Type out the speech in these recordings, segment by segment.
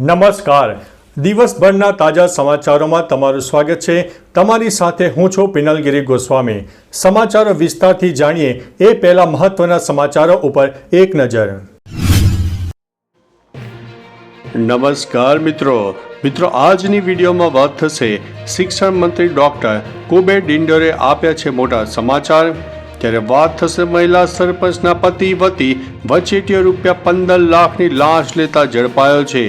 નમસ્કાર. દિવસભરના તાજા સમાચારોમાં તમારું સ્વાગત છે. તમારી સાથે હું છું પિનલગીરી ગોસ્વામી. સમાચારો વિસ્તારથી જાણીએ એ પહેલા મહત્વના સમાચારો ઉપર એક નજર. નમસ્કાર મિત્રો. આજની વિડીયોમાં વાત થશે શિક્ષણ મંત્રી ડોક્ટર કુબેર ડિંડોરે આપ્યા છે મોટા સમાચાર. ત્યારે વાત થશે મહિલા સરપંચના પતિ વતી વચેટીઓ ₹15 લાખની લાંચ લેતા ઝડપાયો છે.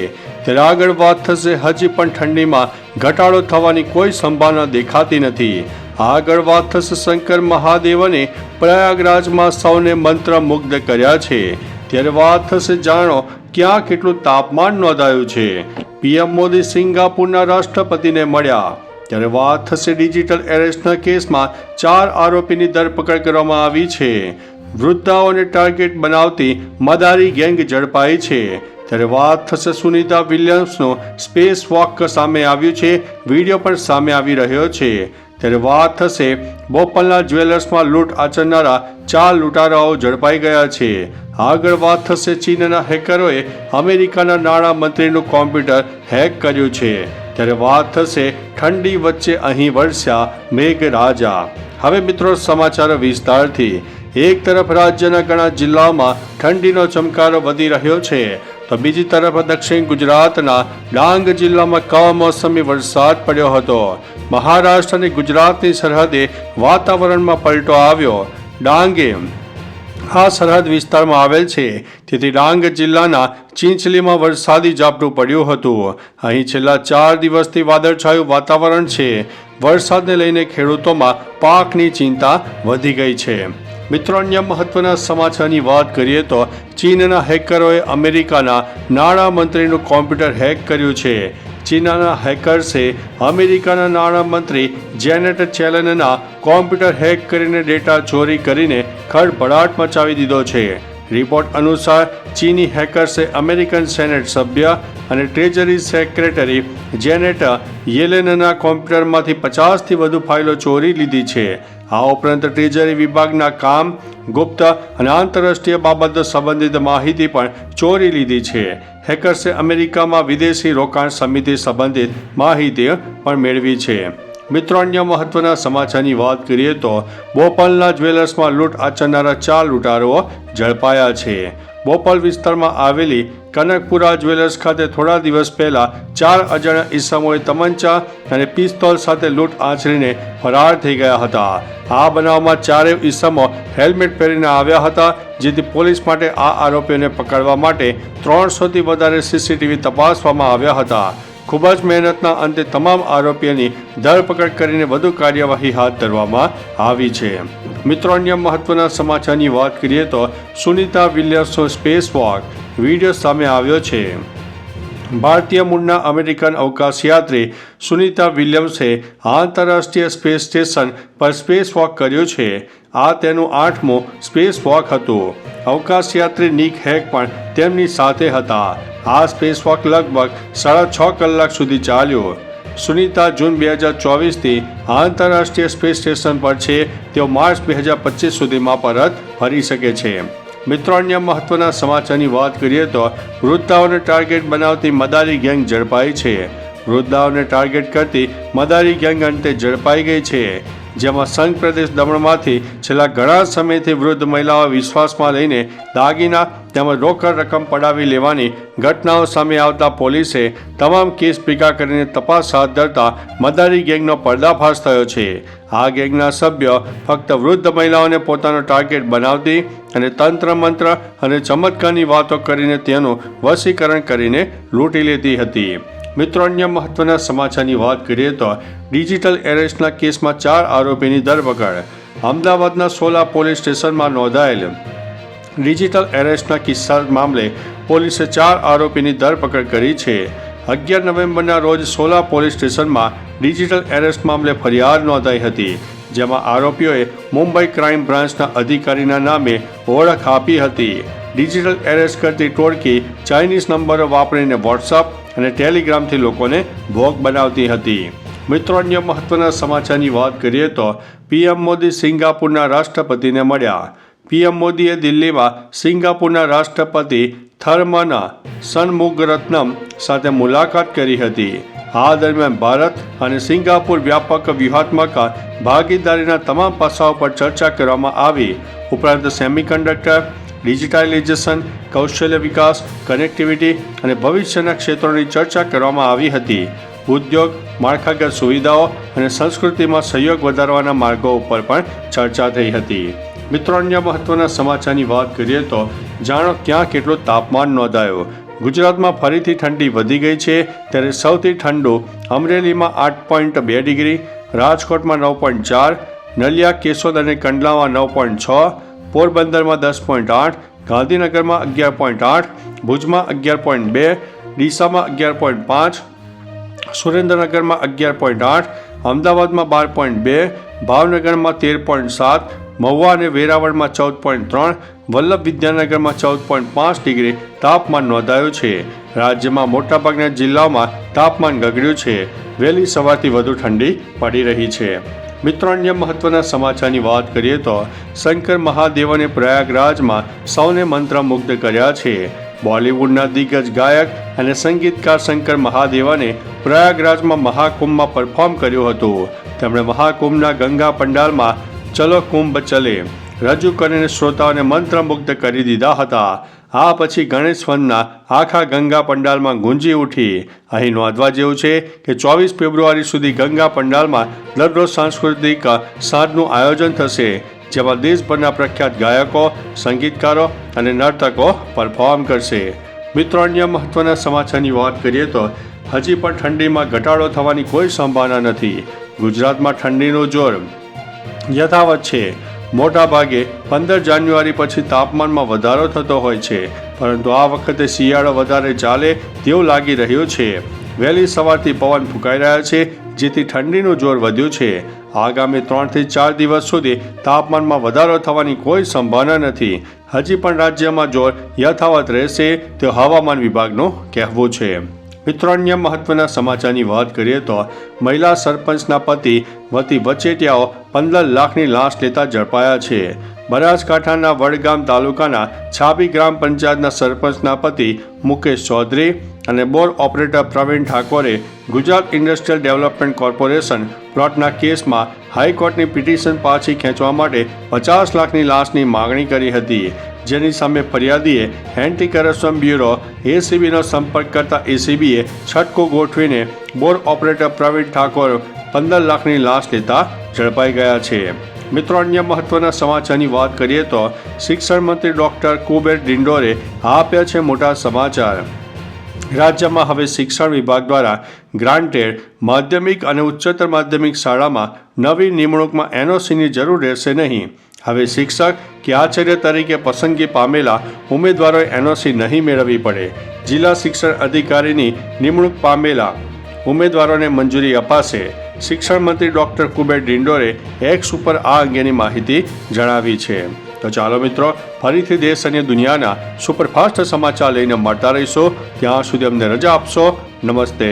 ત્યારે આગળ વાત થશે હજી પણ ઠંડીમાં ઘટાડો થવાની કોઈ સંભાવના દેખાતી નથી. આગળ વાત થશે શંકર મહાદેવને પ્રયાગરાજમાં સૌને મંત્રમુગ્ધ કર્યા છે. ત્યારે વાત થશે જાણો ક્યાં કેટલું તાપમાન નોંધાયું છે. પીએમ મોદી સિંગાપુરના રાષ્ટ્રપતિને મળ્યા. ત્યારે વાત થશે ડિજિટલ એરેસ્ટના કેસમાં 4 આરોપીની ધરપકડ કરવામાં આવી છે. વૃદ્ધાઓને ટાર્ગેટ બનાવતી મદારી ગેંગ ઝડપાઈ છે. ત્યારે વાત થશે સુનિતા વિલિયમ્સનો સ્પેસ વોક સામે આવ્યું છે. વિડીયો પણ સામે આવી રહ્યો છે. ત્યારે વાત થશે બોપલના જ્વેલર્સમાં લૂંટ આચરનારા 4 લૂંટારાઓ ઝડપાઈ ગયા છે. આગળ વાત થશે ચીનના હેકરોએ અમેરિકાના નાણામંત્રીનું કોમ્પ્યુટર હેક કર્યું છે. ત્યારે વાત થશે ઠંડી વચ્ચે અહીં વરસ્યા મેઘરાજા. હવે મિત્રો સમાચારો વિસ્તારથી. એક તરફ રાજ્યના ઘણા જિલ્લાઓમાં ઠંડીનો ચમકારો વધી રહ્યો છે, તો બીજી તરફ દક્ષિણ ગુજરાતના ડાંગ જિલ્લામાં કમોસમી વરસાદ પડ્યો હતો. મહારાષ્ટ્ર અને ગુજરાતની સરહદે વાતાવરણમાં પલટો આવ્યો. ડાંગે આ સરહદ વિસ્તારમાં આવેલ છે, તેથી ડાંગ જિલ્લાના ચીંચલીમાં વરસાદી ઝાપટું પડ્યું હતું. અહીં છેલ્લા 4 દિવસથી વાદળછાયું વાતાવરણ છે. વરસાદને લઈને ખેડૂતોમાં પાકની ચિંતા વધી ગઈ છે. મિત્રો, અન્ય મહત્વના સમાચારની વાત કરીએ તો ચીનના હેકરોએ અમેરિકાના નાણામંત્રીનું કોમ્પ્યુટર હેક કર્યું છે. ચીનના હેકર્સે અમેરિકાના નાણામંત્રી જેનેટ ચેલનના કોમ્પ્યુટર હેક કરીને ડેટા ચોરી કરીને ખળભળાટ મચાવી દીધો છે. રિપોર્ટ અનુસાર ચીની હેકર્સે અમેરિકન સેનેટ સભ્ય અને ટ્રેજરી સેક્રેટરી જેનેટ યેલેનના કોમ્પ્યુટરમાંથી 50થી વધુ ફાઇલો ચોરી લીધી છે. આ ઉપરાંત ટ્રેજરી વિભાગના કામ, ગુપ્ત અને આંતરરાષ્ટ્રીય બાબતો સંબંધિત માહિતી પણ ચોરી લીધી છે. હેકર્સે અમેરિકામાં વિદેશી રોકાણ સમિતિ સંબંધિત માહિતી પણ મેળવી છે. મિત્રો, અન્ય મહત્વના સમાચારની વાત કરીએ તો બોપલના જ્વેલર્સમાં લૂંટ આચરનારા 4 લૂંટારુઓ ઝડપાયા છે. બોપલ વિસ્તારમાં આવેલી કનકપુરા જ્વેલર્સ ખાતે થોડા દિવસ પહેલા 4 અજાણ્યા ઈસમોએ તમંચા અને પિસ્તોલ સાથે લૂંટ આચરીને ફરાર થઈ ગયા હતા. આ બનાવમાં 4 ઈસમો હેલ્મેટ પહેરીને આવ્યા હતા, જેથી પોલીસ માટે આ આરોપીઓને પકડવા માટે 300થી વધારે સીસીટીવી તપાસવામાં આવ્યા હતા. ખૂબ જ મહેનતના અંતે તમામ આરોપીઓની ધરપકડ કરીને વધુ કાર્યવાહી હાથ ધરવામાં આવી છે. મિત્રો, અન્ય મહત્વના સમાચારની વાત કરીએ તો સુનિતા વિલિયમ્સનો સ્પેસ વોક વિડીયો સામે આવ્યો છે. ભારતીય મૂળના અમેરિકન અવકાશયાત્રી સુનિતા વિલિયમ્સે આંતરરાષ્ટ્રીય સ્પેસ સ્ટેશન પર સ્પેસ વોક કર્યો છે. આ તેનું 8મું સ્પેસ વોક હતું. અવકાશયાત્રી નિક હેક પણ તેમની સાથે હતા. આ સ્પેસ વોક લગભગ 6.5 કલાક સુધી ચાલ્યો. સુનિતા જૂન 2024થી આંતરરાષ્ટ્રીય સ્પેસ સ્ટેશન પર છે. તેઓ માર્ચ 2025 સુધીમાં પરત ફરી શકે છે. મિત્રો, અન્ય મહત્વના સમાચારની વાત કરીએ તો વૃદ્ધાઓને ટાર્ગેટ બનાવતી મદારી ગેંગ ઝડપાઈ છે. વૃદ્ધાઓને ટાર્ગેટ કરતી મદારી ગેંગ અંતે ઝડપાઈ ગઈ છે, જેમાં સંઘ પ્રદેશ દમણમાંથી છેલ્લા ઘણા સમયથી વૃદ્ધ મહિલાઓ વિશ્વાસમાં લઈને દાગીના તેમજ રોકડ રકમ પડાવી લેવાની ઘટનાઓ સામે આવતા પોલીસે તમામ કેસ ભેગા કરીને તપાસ હાથ ધરતા મદારી ગેંગનો પર્દાફાશ થયો છે. આ ગેંગના સભ્યો ફક્ત વૃદ્ધ મહિલાઓને પોતાનો ટાર્ગેટ બનાવતી અને તંત્ર મંત્ર અને ચમત્કારની વાતો કરીને તેનું વશીકરણ કરીને લૂંટી લેતી હતી. મિત્રો, અન્ય મહત્વના સમાચારની વાત કરીએ તો ડિજિટલ એરેસ્ટના કેસમાં 4 આરોપીની ધરપકડ. અમદાવાદના સોલા પોલીસ સ્ટેશનમાં નોંધાયેલ ડિજિટલ એરેસ્ટના કિસ્સા મામલે પોલીસે 4 આરોપીની ધરપકડ કરી છે. 11 નવેમ્બરના રોજ સોલા પોલીસ સ્ટેશનમાં ડિજિટલ એરેસ્ટ મામલે ફરિયાદ નોંધાઈ હતી, જેમાં આરોપીઓએ મુંબઈ ક્રાઇમ બ્રાન્ચના અધિકારીના નામે ઓળખ આપી હતી. ડિજિટલ એરેસ્ટ કરતી ટોળકી ચાઇનીઝ નંબરો વાપરીને વોટ્સઅપ અને ટેલિગ્રામથી લોકોને ભોગ બનાવતી હતી. મિત્રો, અન્ય મહત્વના સમાચારની વાત કરીએ તો પીએમ મોદી સિંગાપુરના રાષ્ટ્રપતિને મળ્યા. પીએમ મોદીએ દિલ્હીમાં સિંગાપુરના રાષ્ટ્રપતિ થર્મના સનમુગરત્નમ સાથે મુલાકાત કરી હતી. આ દરમિયાન ભારત અને સિંગાપુર વ્યાપક વ્યૂહાત્મક ભાગીદારીના તમામ પાસાઓ પર ચર્ચા કરવામાં આવી. ઉપરાંત સેમિકન્ડક્ટર, ડિજિટાઇઝેશન, કૌશલ્ય વિકાસ, કનેક્ટિવિટી અને ભવિષ્યના ક્ષેત્રોની ચર્ચા કરવામાં આવી હતી. ઉદ્યોગ, માળખાગત સુવિધાઓ અને સંસ્કૃતિમાં સહયોગ વધારવાના માર્ગો ઉપર પણ ચર્ચા થઈ હતી. મિત્રો, અન્ય મહત્વના સમાચારની વાત કરીએ તો જાણો ક્યાં કેટલું તાપમાન નોંધાયું. ગુજરાતમાં ફરીથી ઠંડી વધી ગઈ છે. ત્યારે સૌથી ઠંડુ અમરેલીમાં 8.2 ડિગ્રી, રાજકોટમાં 9.4, નલિયા, કેશોદ અને કંડલામાં 9.6, પોરબંદરમાં 10.8, ગાંધીનગરમાં 11.8, ભુજમાં 11.2, ડીસામાં 11.5, સુરેન્દ્રનગરમાં 11.8, અમદાવાદમાં 12.2, ભાવનગરમાં 13.7, મહુવા અને વેરાવળમાં 14.3, વલ્લભ વિદ્યાનગરમાં 14.5 ડિગ્રી તાપમાન નોંધાયું છે. રાજ્યમાં મોટાભાગના જિલ્લાઓમાં તાપમાન ગગડ્યું છે. વહેલી સવારથી વધુ ઠંડી પડી રહી છે. મિત્રો, અન્ય મહત્વના સમાચારની વાત કરીએ તો શંકર મહાદેવને પ્રયાગરાજમાં સૌને મંત્રમુગ્ધ કર્યા છે. બોલિવૂડના દિગ્ગજ ગાયક અને સંગીતકાર શંકર મહાદેવને પ્રયાગરાજમાં મહાકુંભમાં પરફોર્મ કર્યું હતું. તેમણે મહાકુંભના ગંગા પંડાલમાં ચલો કુંભ ચલે રજૂ કરીને શ્રોતાઓને મંત્રમુગ્ધ કરી દીધા હતા. આ પછી ગણેશ વંદના આખા ગંગા પંડાલમાં ગુંજી ઉઠી. અહીં નોંધવા જેવું છે કે 24 ફેબ્રુઆરી સુધી ગંગા પંડાલમાં દરરોજ સાંસ્કૃતિક સાંજનું આયોજન થશે, જેમાં દેશભરના પ્રખ્યાત ગાયકો, સંગીતકારો અને નર્તકો પરફોર્મ કરશે. મિત્રો, અન્ય મહત્વના સમાચારની વાત કરીએ તો હજી પણ ઠંડીમાં ઘટાડો થવાની કોઈ સંભાવના નથી. ગુજરાતમાં ઠંડીનું જોર યથાવત છે. મોટા ભાગે 15 જાન્યુઆરી પછી તાપમાનમાં વધારો થતો હોય છે, પરંતુ આ વખતે શિયાળો વધારે ચાલે તેવું લાગી રહ્યું છે. વહેલી સવારથી પવન ફૂંકાઈ રહ્યા છે, જેથી ઠંડીનું જોર વધ્યું છે. આગામી 3 થી 4 દિવસ સુધી તાપમાનમાં વધારો થવાની કોઈ સંભાવના નથી. હજી પણ રાજ્યમાં જોર યથાવત રહેશે તેવું હવામાન વિભાગનું કહેવું છે. મિત્રો, અન્ય મહત્વના સમાચારની વાત કરીએ તો મહિલા સરપંચના પતિ વતી વચેટિયાઓ 15 લાખની લાંચ લેતા ઝડપાયા છે. બનાસકાંઠાના વડગામ તાલુકાના છાબી ગ્રામ પંચાયતના સરપંચના પતિ મુકેશ ચૌધરી અને બોર ઓપરેટર પ્રવીણ ઠાકોરે ગુજરાત ઇન્ડસ્ટ્રીયલ ડેવલપમેન્ટ કોર્પોરેશન પ્લોટના કેસમાં હાઈકોર્ટની પિટિશન પાછી ખેંચવા માટે 50 લાખની લાંચની માગણી કરી હતી. જેની સામે ફરિયાદીએ એન્ટી કરપ્શન બ્યુરો એસીબીનો સંપર્ક કરતા એસીબીએ છટકો ગોઠવીને બોર ઓપરેટર પ્રવીણ ઠાકોર 15 લાખની લાંચ લેતા ઝડપાઈ ગયા છે. મિત્રો, અન્ય મહત્વના સમાચારની વાત કરીએ તો શિક્ષણ મંત્રી ડોક્ટર કુબેર ડિંડોરે આપ્યા છે મોટા સમાચાર. રાજ્યમાં હવે શિક્ષણ વિભાગ દ્વારા ગ્રાન્ટેડ માધ્યમિક અને ઉચ્ચતર માધ્યમિક શાળામાં નવી નિમણૂકમાં એનઓસીની જરૂર રહેશે નહીં. હવે શિક્ષક કે આચાર્ય તરીકે પસંદગી પામેલા ઉમેદવારોએ એનઓસી નહીં મેળવવી પડે. જિલ્લા શિક્ષણ અધિકારીની નિમણૂક પામેલા ઉમેદવારોને મંજૂરી અપાશે. શિક્ષણ મંત્રી ડોક્ટર કુબેર ડિંડોરે એક્સ ઉપર આ અંગેની માહિતી જણાવી છે. તો ચાલો મિત્રો, ફરીથી દેશ અને દુનિયાના સુપરફાસ્ટ સમાચાર લઈને મળતા રહીશું. ત્યાં સુધી અમને રજા આપશો. નમસ્તે.